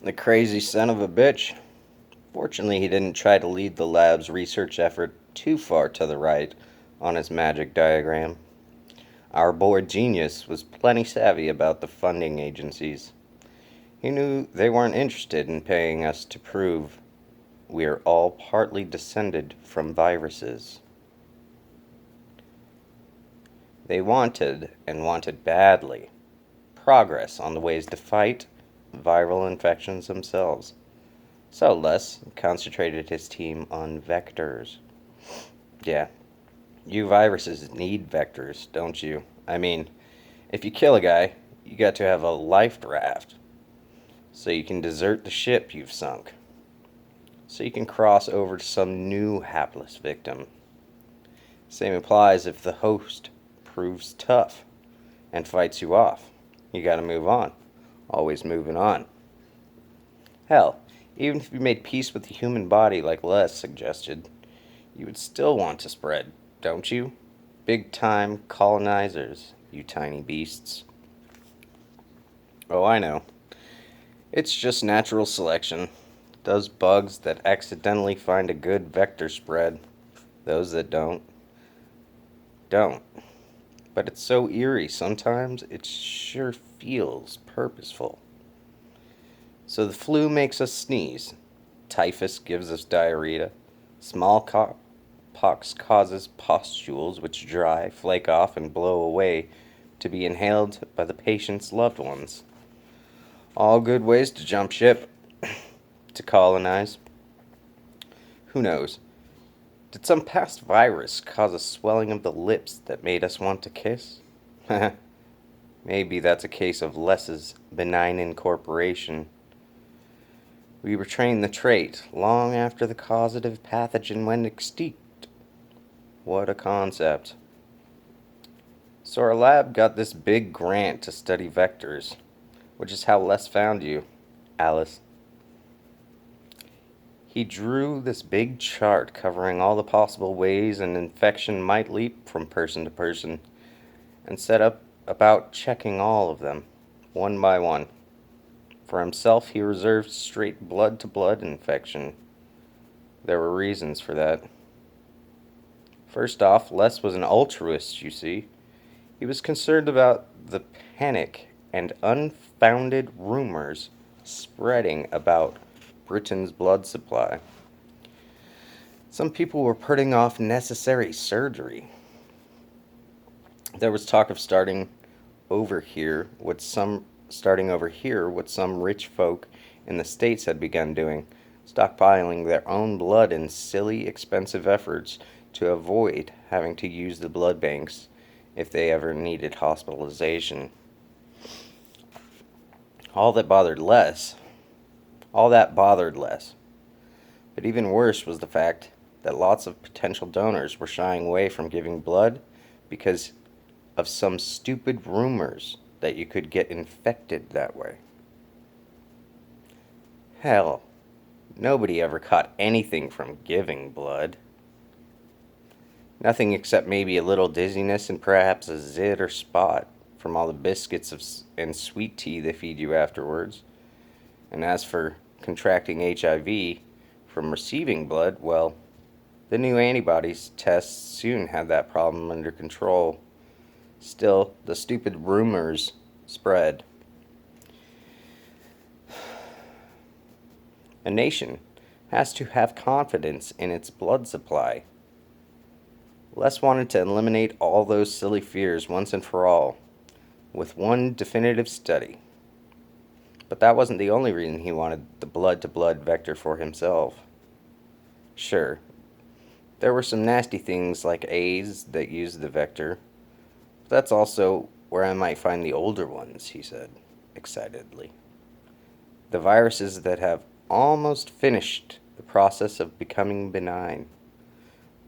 The crazy son of a bitch. Fortunately, he didn't try to lead the lab's research effort too far to the right on his magic diagram. Our board genius was plenty savvy about the funding agencies. He knew they weren't interested in paying us to prove we are all partly descended from viruses. They wanted, and wanted badly, progress on the ways to fight viral infections themselves. So Les concentrated his team on vectors. Yeah, you viruses need vectors, don't you? I mean, if you kill a guy, you got to have a life raft so you can desert the ship you've sunk, so you can cross over to some new hapless victim. Same applies if the host proves tough and fights you off. You gotta move on. Always moving on. Hell, even if you made peace with the human body like Les suggested, you would still want to spread, don't you? Big time colonizers, you tiny beasts. Oh, I know. It's just natural selection. Those bugs that accidentally find a good vector spread, those that don't. But it's so eerie sometimes, it sure feels purposeful. So the flu makes us sneeze, typhus gives us diarrhea, smallpox causes pustules which dry, flake off, and blow away to be inhaled by the patient's loved ones. All good ways to jump ship, to colonize. Who knows? Did some past virus cause a swelling of the lips that made us want to kiss? Maybe that's a case of Les's benign incorporation. We retained the trait long after the causative pathogen went extinct. What a concept. So our lab got this big grant to study vectors, which is how Les found you, Alice. He drew this big chart covering all the possible ways an infection might leap from person to person, and set up about checking all of them, one by one. For himself, he reserved straight blood to blood infection. There were reasons for that. First off, Les was an altruist, you see. He was concerned about the panic and unfounded rumors spreading about Britain's blood supply. Some people were putting off necessary surgery. There was talk of starting over here what some rich folk in the States had begun doing, stockpiling their own blood in silly, expensive efforts to avoid having to use the blood banks if they ever needed hospitalization. All that bothered Les. All that bothered Les. But even worse was the fact that lots of potential donors were shying away from giving blood because of some stupid rumors that you could get infected that way. Hell, nobody ever caught anything from giving blood. Nothing except maybe a little dizziness and perhaps a zit or spot from all the biscuits and sweet tea they feed you afterwards. And as for contracting HIV from receiving blood, well, the new antibodies tests soon had that problem under control. Still, the stupid rumors spread. A nation has to have confidence in its blood supply. Les wanted to eliminate all those silly fears once and for all, with one definitive study. But that wasn't the only reason he wanted the blood-to-blood vector for himself. Sure, there were some nasty things like AIDS that used the vector, but that's also where I might find the older ones, he said, excitedly. The viruses that have almost finished the process of becoming benign.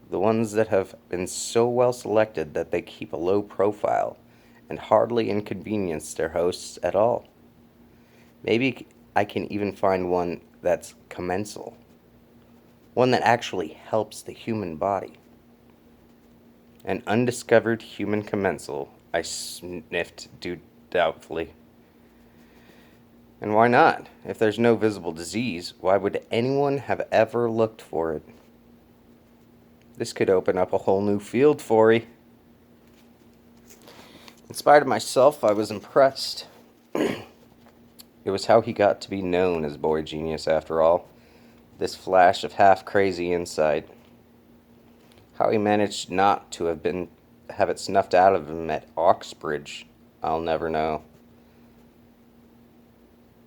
The ones that have been so well selected that they keep a low profile and hardly inconvenience their hosts at all. Maybe I can even find one that's commensal. One that actually helps the human body. An undiscovered human commensal, I sniffed doubtfully. And why not? If there's no visible disease, why would anyone have ever looked for it? This could open up a whole new field for you. In spite of myself, I was impressed. It was how he got to be known as Boy Genius, after all. This flash of half-crazy insight. How he managed not to have it snuffed out of him at Oxbridge, I'll never know.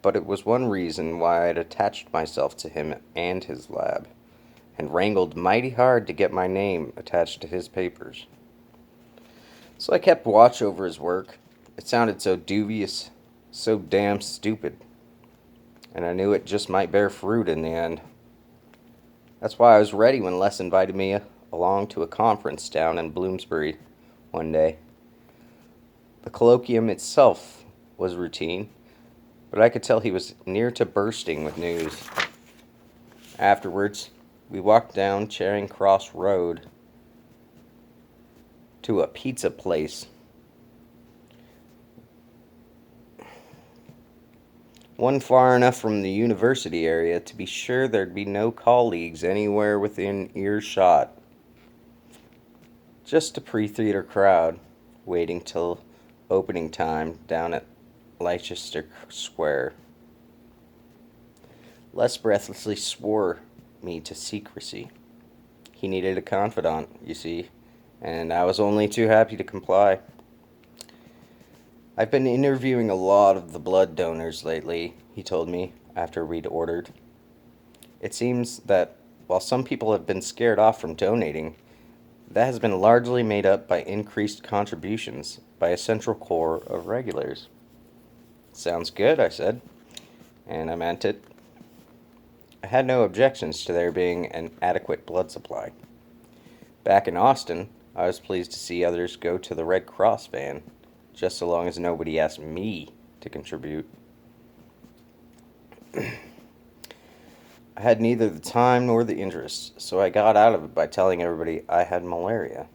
But it was one reason why I'd attached myself to him and his lab, and wrangled mighty hard to get my name attached to his papers. So I kept watch over his work. It sounded so dubious, so damn stupid, and I knew it just might bear fruit in the end. That's why I was ready when Les invited me along to a conference down in Bloomsbury one day. The colloquium itself was routine, but I could tell he was near to bursting with news. Afterwards, we walked down Charing Cross Road to a pizza place. One far enough from the university area to be sure there'd be no colleagues anywhere within earshot. Just a pre-theater crowd waiting till opening time down at Leicester Square. Les breathlessly swore me to secrecy. He needed a confidant, you see, and I was only too happy to comply. I've been interviewing a lot of the blood donors lately, he told me after we'd ordered. It seems that while some people have been scared off from donating, that has been largely made up by increased contributions by a central core of regulars. Sounds good, I said, and I meant it. I had no objections to there being an adequate blood supply. Back in Austin, I was pleased to see others go to the Red Cross van, just so long as nobody asked me to contribute. I had neither the time nor the interest, so I got out of it by telling everybody I had malaria.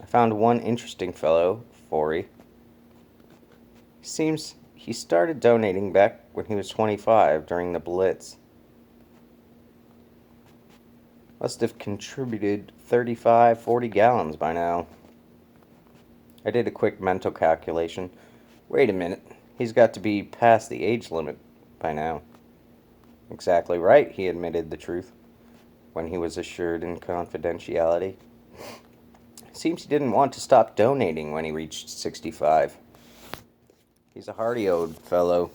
I found one interesting fellow, Forey. Seems he started donating back when he was 25 during the Blitz. Must have contributed 35, 40 gallons by now. I did a quick mental calculation. Wait a minute, he's got to be past the age limit by now. Exactly right, he admitted the truth when he was assured in confidentiality. Seems he didn't want to stop donating when he reached 65. He's a hardy old fellow.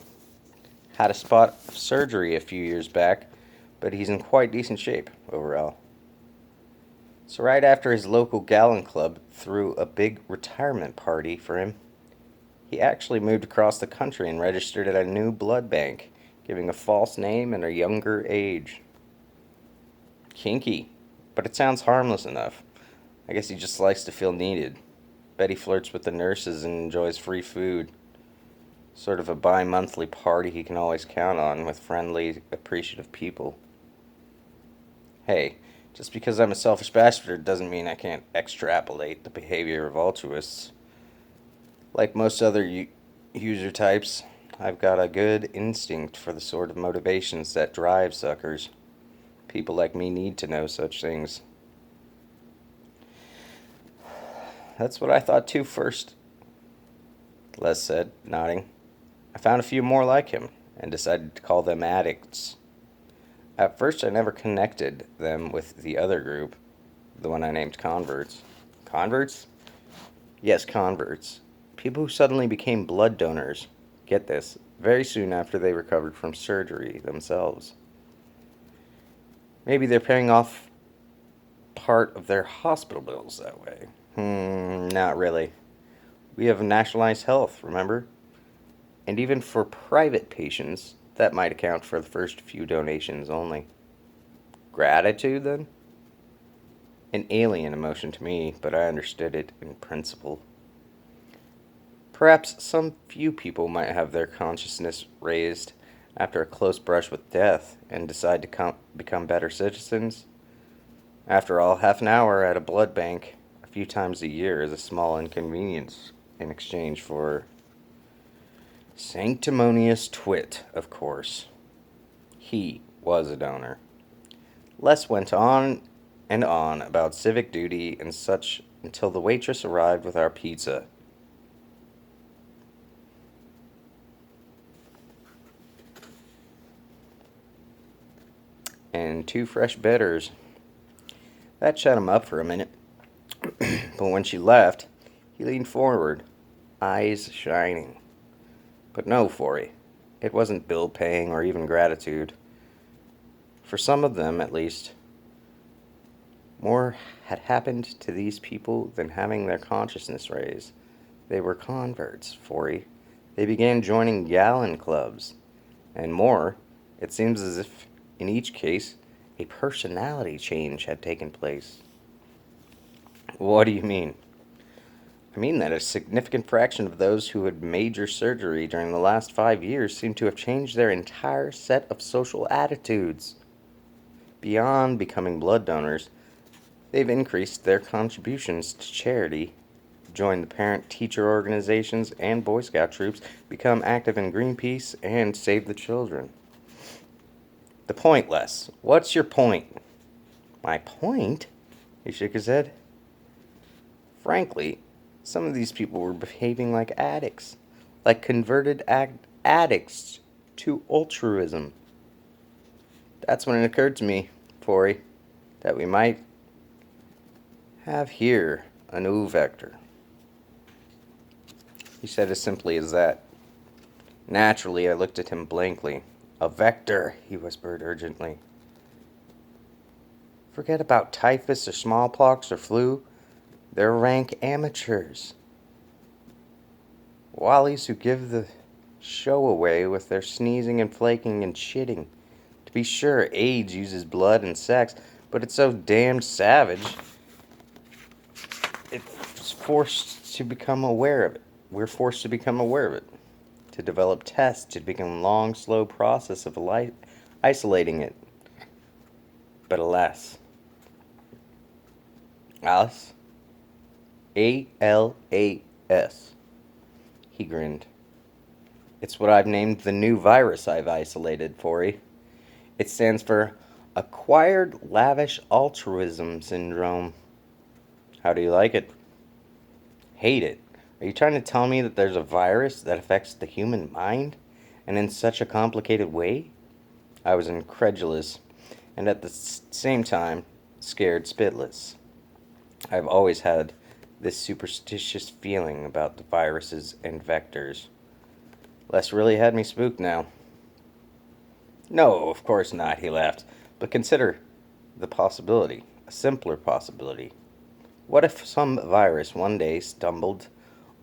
Had a spot of surgery a few years back, but he's in quite decent shape overall. So right after his local gallon club threw a big retirement party for him, he actually moved across the country and registered at a new blood bank, giving a false name and a younger age. Kinky, but it sounds harmless enough. I guess he just likes to feel needed. Bet he flirts with the nurses and enjoys free food. Sort of a bi-monthly party he can always count on with friendly, appreciative people. Hey, just because I'm a selfish bastard doesn't mean I can't extrapolate the behavior of altruists. Like most other user types, I've got a good instinct for the sort of motivations that drive suckers. People like me need to know such things. That's what I thought too first, Les said, nodding. I found a few more like him and decided to call them addicts. At first I never connected them with the other group, the one I named converts. Converts? Yes, converts. People who suddenly became blood donors. Get this, very soon after they recovered from surgery themselves. Maybe they're paying off part of their hospital bills that way. Not really. We have nationalized health, remember? And even for private patients, that might account for the first few donations only. Gratitude, then? An alien emotion to me, but I understood it in principle. Perhaps some few people might have their consciousness raised after a close brush with death and decide to become better citizens. After all, half an hour at a blood bank a few times a year is a small inconvenience in exchange for Sanctimonious twit, of course. He was a donor. Les went on and on about civic duty and such until the waitress arrived with our pizza. And 2 fresh bitters. That shut him up for a minute. But when she left, he leaned forward, eyes shining. But no, Forey, it wasn't bill paying or even gratitude. For some of them, at least, more had happened to these people than having their consciousness raised. They were converts, Forey. They began joining gallon clubs. And more, it seems as if, in each case, a personality change had taken place. What do you mean? I mean that a significant fraction of those who had major surgery during the last 5 years seem to have changed their entire set of social attitudes. Beyond becoming blood donors, they've increased their contributions to charity, joined the parent-teacher organizations and Boy Scout troops, become active in Greenpeace, and save the children. The point, Les. What's your point? My point? He shook his head. Frankly, some of these people were behaving like addicts, like converted addicts to altruism. That's when it occurred to me, Forey, that we might have here a new vector. He said as simply as that. Naturally, I looked at him blankly. A vector, he whispered urgently. Forget about typhus or smallpox or flu. They're rank amateurs. Wallies who give the show away with their sneezing and flaking and shitting. To be sure, AIDS uses blood and sex, but it's so damned savage, it's forced to become aware of it. We're forced to become aware of it. To develop tests, to begin a long, slow process of isolating it. But alas. Alice? ALAS. He grinned. It's what I've named the new virus I've isolated, Forey. It stands for Acquired Lavish Altruism Syndrome. How do you like it? Hate it. Are you trying to tell me that there's a virus that affects the human mind, and in such a complicated way? I was incredulous, and at the same time, scared spitless. I've always had this superstitious feeling about the viruses and vectors. Les really had me spooked now. No, of course not, he laughed. But consider the possibility, a simpler possibility. What if some virus one day stumbled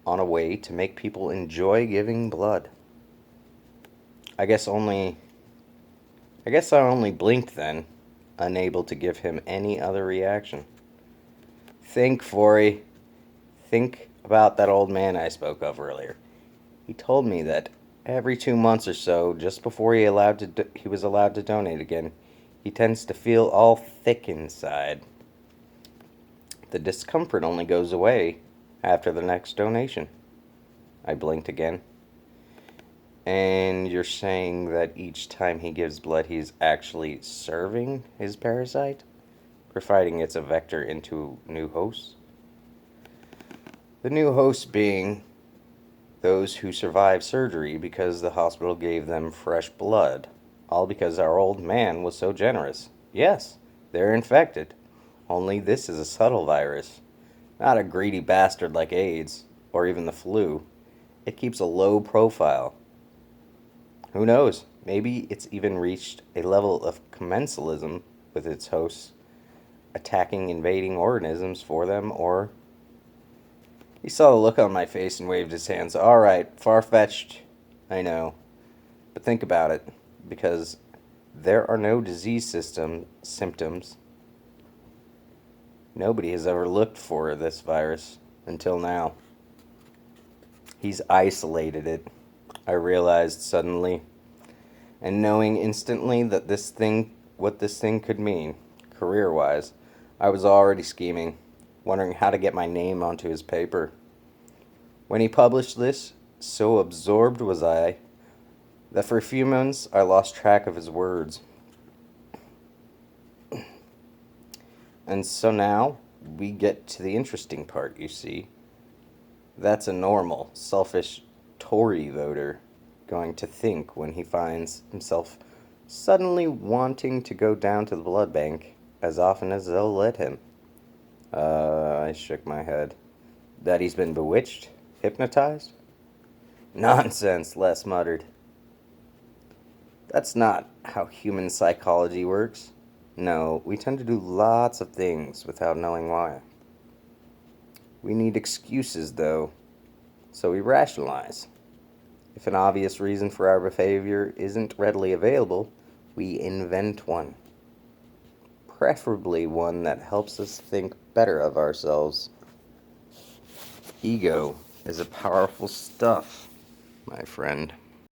on a way to make people enjoy giving blood? I guess I only blinked then, unable to give him any other reaction. Think, Forey. Think about that old man I spoke of earlier. He told me that every 2 months or so, just before he was allowed to donate again, he tends to feel all thick inside. The discomfort only goes away after the next donation. I blinked again. And you're saying that each time he gives blood, he's actually serving his parasite? Providing it's a vector into new hosts? The new hosts being those who survived surgery because the hospital gave them fresh blood. All because our old man was so generous. Yes, they're infected. Only this is a subtle virus. Not a greedy bastard like AIDS, or even the flu. It keeps a low profile. Who knows? Maybe it's even reached a level of commensalism with its hosts, attacking invading organisms for them, or... He saw the look on my face and waved his hands. All right, far-fetched, I know. But think about it, because there are no disease symptoms. Nobody has ever looked for this virus until now. He's isolated it, I realized suddenly, and knowing instantly that what this thing could mean, career-wise, I was already scheming, wondering how to get my name onto his paper. When he published this, So absorbed was I that for a few moments I lost track of his words. And so now we get to the interesting part, you see. That's a normal, selfish Tory voter going to think when he finds himself suddenly wanting to go down to the blood bank as often as they'll let him. I shook my head. That he's been bewitched? Hypnotized? Nonsense, Les muttered. That's not how human psychology works. No, we tend to do lots of things without knowing why. We need excuses, though, so we rationalize. If an obvious reason for our behavior isn't readily available, we invent one. Preferably one that helps us think better of ourselves. Ego is a powerful stuff, my friend.